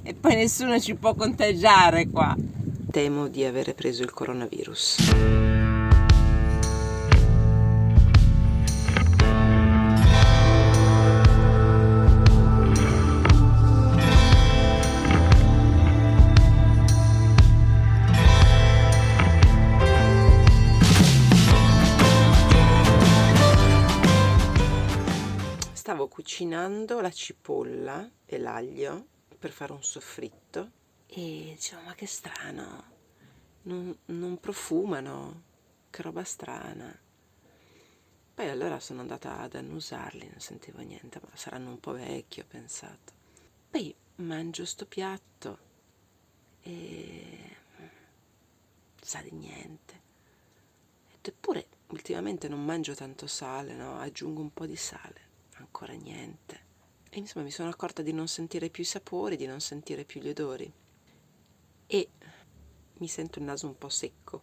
e poi nessuno ci può contagiare qua. Temo di avere preso il coronavirus. Stavo cucinando la cipolla e l'aglio per fare un soffritto e dicevo, ma che strano, non profumano, che roba strana. Poi allora sono andata ad annusarli, non sentivo niente, ma saranno un po' vecchi, ho pensato. Poi mangio sto piatto e sa di niente. Eppure ultimamente non mangio tanto sale, no? Aggiungo un po' di sale. Ancora niente. E insomma mi sono accorta di non sentire più i sapori, di non sentire più gli odori e mi sento il naso un po' secco.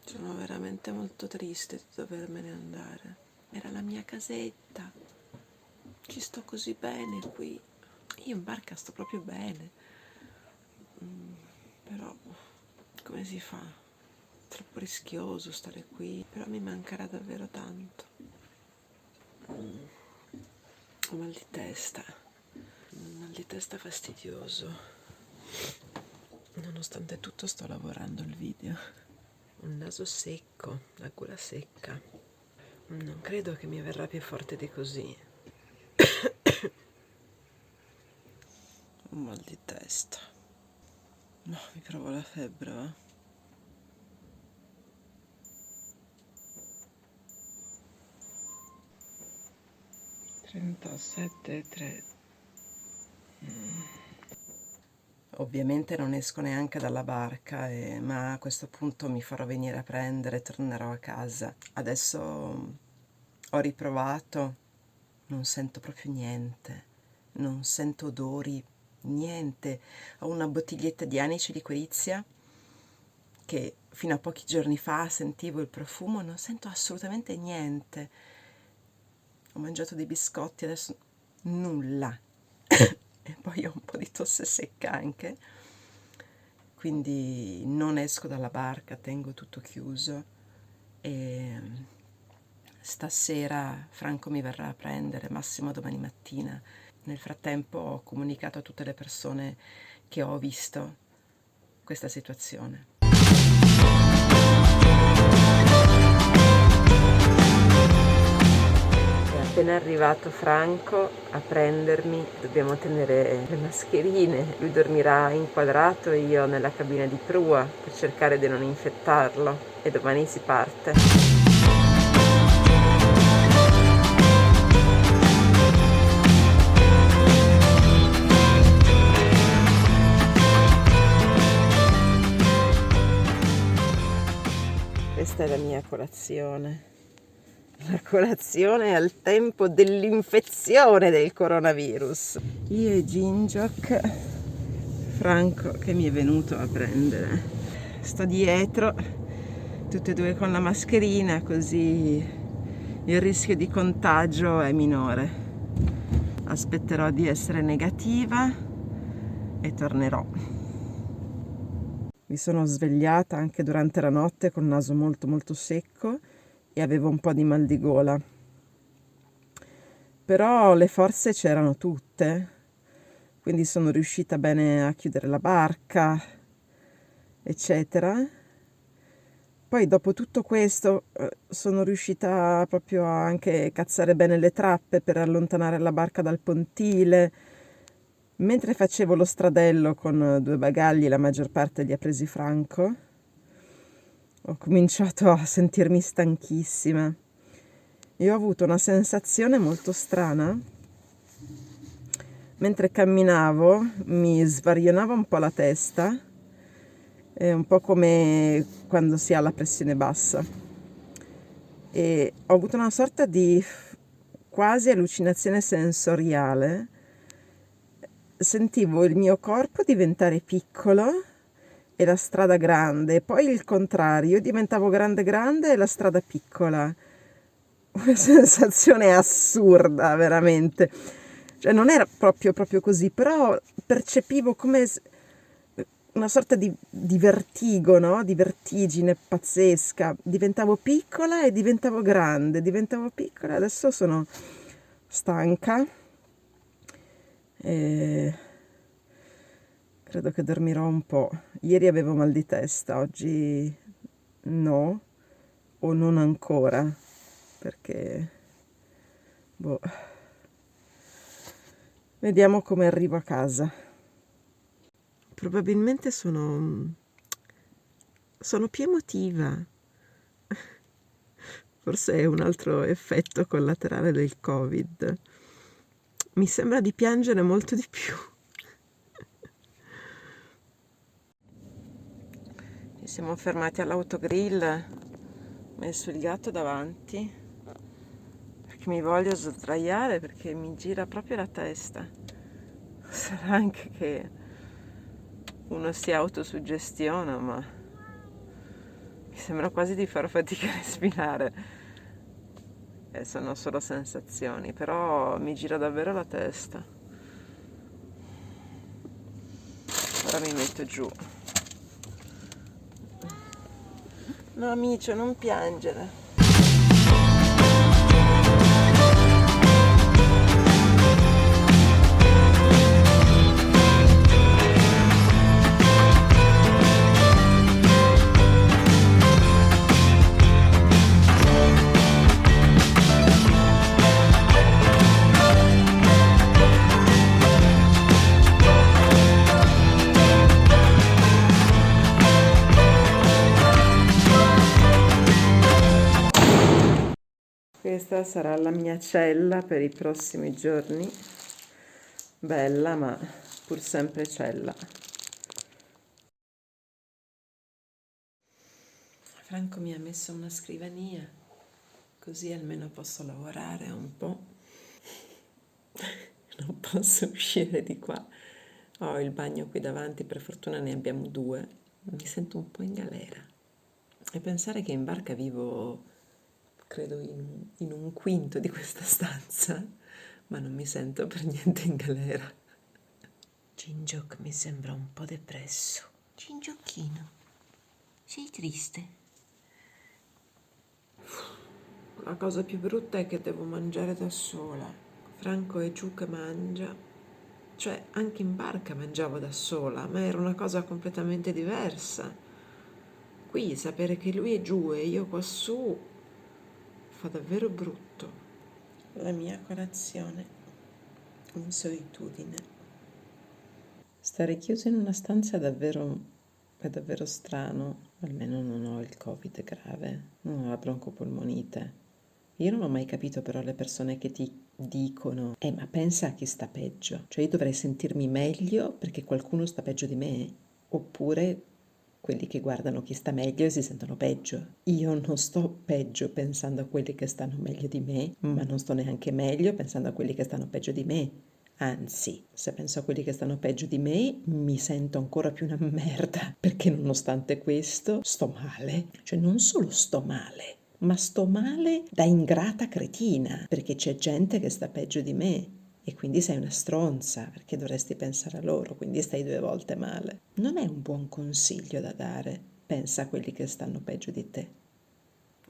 Sono veramente molto triste di dovermene andare. Era la mia casetta, ci sto così bene qui, io in barca sto proprio bene, però come si fa? Troppo rischioso stare qui, però mi mancherà davvero tanto. Ho mal di testa fastidioso. Nonostante tutto sto lavorando il video. Un naso secco, la gola secca. Non credo che mi verrà più forte di così. Un mal di testa. No, mi provo la febbre, va? Ovviamente non esco neanche dalla barca, ma a questo punto mi farò venire a prendere e tornerò a casa. Adesso ho riprovato, non sento proprio niente, non sento odori, niente. Ho una bottiglietta di anice di Quelizia che fino a pochi giorni fa sentivo il profumo, non sento assolutamente niente. Ho mangiato dei biscotti, adesso nulla. E poi ho un po' di tosse secca anche, quindi non esco dalla barca, tengo tutto chiuso e stasera Franco mi verrà a prendere, massimo domani mattina. Nel frattempo ho comunicato a tutte le persone che ho visto questa situazione. Appena arrivato Franco a prendermi, dobbiamo tenere le mascherine, lui dormirà inquadrato e io nella cabina di prua per cercare di non infettarlo e domani si parte. Questa è la mia colazione. La colazione al tempo dell'infezione del coronavirus. Io e Gingiok, Franco che mi è venuto a prendere. Sto dietro, tutte e due con la mascherina, così il rischio di contagio è minore. Aspetterò di essere negativa e tornerò. Mi sono svegliata anche durante la notte con il naso molto molto secco e avevo un po' di mal di gola, però le forze c'erano tutte, quindi sono riuscita bene a chiudere la barca, eccetera. Poi dopo tutto questo sono riuscita proprio a anche cazzare bene le trappe per allontanare la barca dal pontile. Mentre facevo lo stradello con 2 bagagli, la maggior parte li ha presi Franco, ho cominciato a sentirmi stanchissima e ho avuto una sensazione molto strana. Mentre camminavo mi svarionava un po' la testa, è un po' come quando si ha la pressione bassa, e ho avuto una sorta di quasi allucinazione sensoriale. Sentivo il mio corpo diventare piccolo e la strada grande, poi il contrario, diventavo grande e la strada piccola. Una sensazione assurda, veramente. Cioè non era proprio così, però percepivo come una sorta di vertigo, no? Di vertigine pazzesca. Diventavo piccola e diventavo grande, diventavo piccola, adesso sono stanca e credo che dormirò un po'. Ieri avevo mal di testa, oggi no, o non ancora, perché boh, vediamo come arrivo a casa. Probabilmente sono più emotiva. Forse è un altro effetto collaterale del Covid. Mi sembra di piangere molto di più. Ci siamo fermati all'autogrill, ho messo il gatto davanti perché mi voglio sdraiare, perché mi gira proprio la testa. Sarà anche che uno si autosuggestiona, ma mi sembra quasi di far fatica a respirare. Sono solo sensazioni, però mi gira davvero la testa. Ora mi metto giù. No, amico, non piangere. Questa sarà la mia cella per i prossimi giorni. Bella, ma pur sempre cella. Franco mi ha messo una scrivania, così almeno posso lavorare un po'. Non posso uscire di qua. Ho il bagno qui davanti, per fortuna ne abbiamo 2. Mi sento un po' in galera. E pensare che in barca vivo, credo, in un quinto di questa stanza, ma non mi sento per niente in galera. Gingiok mi sembra un po' depresso. Gingiocchino, sei triste? La cosa più brutta è che devo mangiare da sola. Franco è giù che mangia. Cioè, anche in barca mangiavo da sola, ma era una cosa completamente diversa. Qui sapere che lui è giù e io qua su fa davvero brutto. La mia colazione in solitudine. Stare chiuso in una stanza è davvero strano. Almeno non ho il Covid grave, non ho la broncopolmonite. Io non ho mai capito però le persone che ti dicono ma pensa a chi sta peggio. Cioè io dovrei sentirmi meglio perché qualcuno sta peggio di me, oppure quelli che guardano chi sta meglio e si sentono peggio. Io non sto peggio pensando a quelli che stanno meglio di me, ma non sto neanche meglio pensando a quelli che stanno peggio di me. Anzi, se penso a quelli che stanno peggio di me, mi sento ancora più una merda, perché nonostante questo sto male. Cioè non solo sto male, ma sto male da ingrata cretina, perché c'è gente che sta peggio di me. E quindi sei una stronza, perché dovresti pensare a loro, quindi stai 2 volte male. Non è un buon consiglio da dare. Pensa a quelli che stanno peggio di te.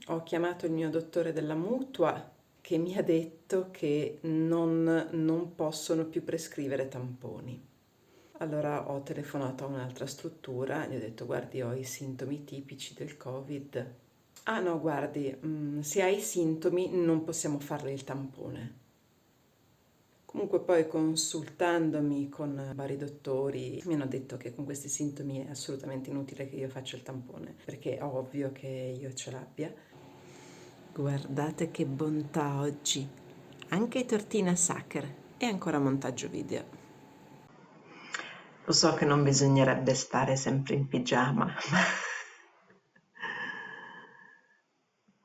Ho chiamato il mio dottore della mutua, che mi ha detto che non possono più prescrivere tamponi. Allora ho telefonato a un'altra struttura e gli ho detto: guardi, ho i sintomi tipici del Covid. Ah no, guardi, se hai i sintomi non possiamo farle il tampone. Comunque poi consultandomi con vari dottori mi hanno detto che con questi sintomi è assolutamente inutile che io faccia il tampone, perché è ovvio che io ce l'abbia. Guardate che bontà oggi, anche tortina Sacher e ancora montaggio video. Lo so che non bisognerebbe stare sempre in pigiama,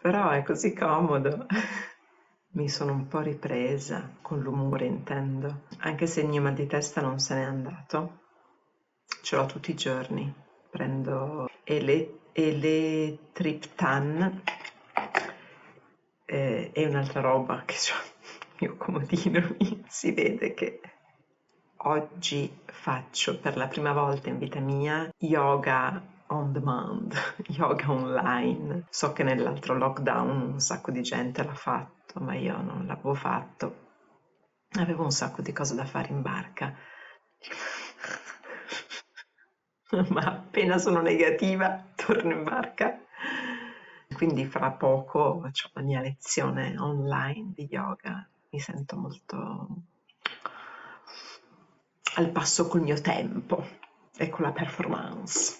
però è così comodo. Mi sono un po' ripresa, con l'umore intendo, anche se il mio mal di testa non se n'è andato. Ce l'ho tutti i giorni. Prendo Eletriptan e un'altra roba che ho. mio comodino lì, si vede che oggi faccio per la prima volta in vita mia yoga on demand, yoga online. So che nell'altro lockdown un sacco di gente l'ha fatto, ma io non l'avevo fatto. Avevo un sacco di cose da fare in barca. Ma appena sono negativa, torno in barca. Quindi fra poco faccio la mia lezione online di yoga. Mi sento molto al passo col mio tempo e con la performance.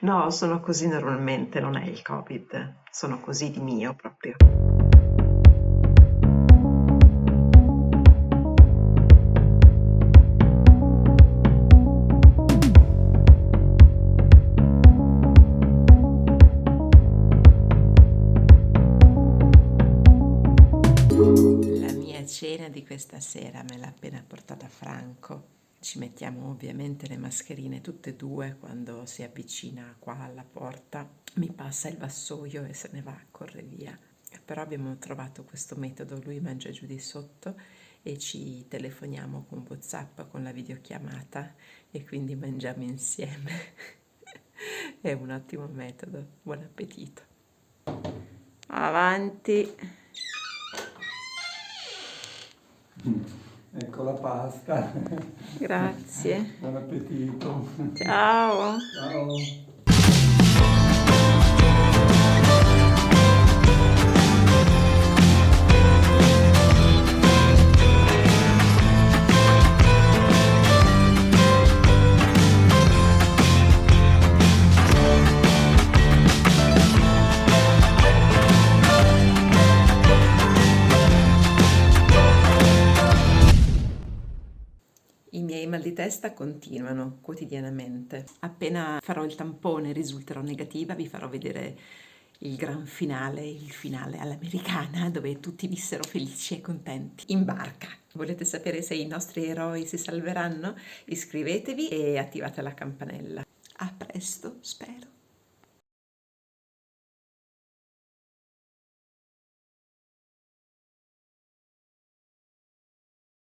No, sono così normalmente, non è il Covid, sono così di mio proprio. La mia cena di questa sera me l'ha appena portata Franco. Ci mettiamo ovviamente le mascherine tutte e due quando si avvicina qua alla porta. Mi passa il vassoio e se ne va, corre via. Però abbiamo trovato questo metodo, lui mangia giù di sotto e ci telefoniamo con WhatsApp, con la videochiamata e quindi mangiamo insieme. È un ottimo metodo. Buon appetito. Avanti. Ecco la pasta. Grazie. Buon appetito. Ciao. Ciao. I miei mal di testa continuano quotidianamente. Appena farò il tampone e risulterò negativa, vi farò vedere il gran finale, il finale all'americana, dove tutti vissero felici e contenti in barca. Volete sapere se i nostri eroi si salveranno? Iscrivetevi e attivate la campanella. A presto, spero.